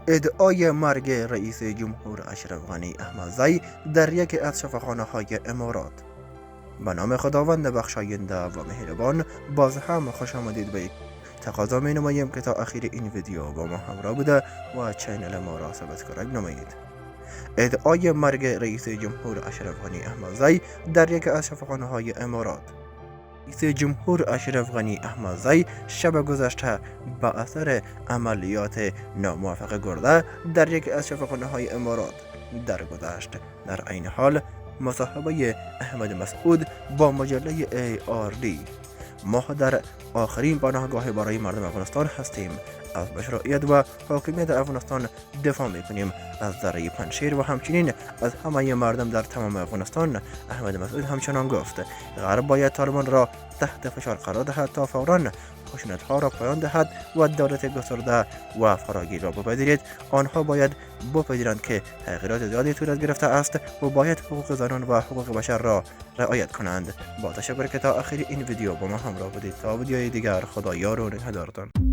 ادعای مرگ رئیس جمهور اشرف غنی احمدزی در یکی از شفاخانه‌های امارات. به نام خداوند بخشاینده و مهربان، باز هم خوش آمدید به تقاضا می نماییم که تا آخر این ویدیو با ما همراه بوده و چینل ما را سابسکرایب نمایید. ادعای مرگ رئیس جمهور اشرف غنی احمدزی در یکی از شفاخانه‌های امارات. رئیس جمهور اشرف غنی احمدزی شب گذشته با اثر عملیات ناموفق گرده در یکی از شفاخانه‌های امارات درگذشت. در عین حال مصاحبه احمد مسعود با مجله ARD: ما در آخرین پناهگاه برای مردم افغانستان هستیم، از مشروعیت و حاکمیت افغانستان دفاع میکنیم، از ذره پنجشیر و همچنین از همه مردم در تمام افغانستان. احمد مسعود همچنان گفت غرب باید طالبان را تحت فشار قرار دهد تا فوراً خشونت‌ها را پایان دهد و دولت گسترده و فراگیر را بپذیرید. آنها باید بپذیرند که تغییرات زیادی صورت گرفته است و باید حقوق زنان و حقوق بشر را رعایت کنند. با تشکر که تا آخر این ویدیو با ما همراه بودید. تا ویدیوی دیگر، خدا یار و نگهدارتان.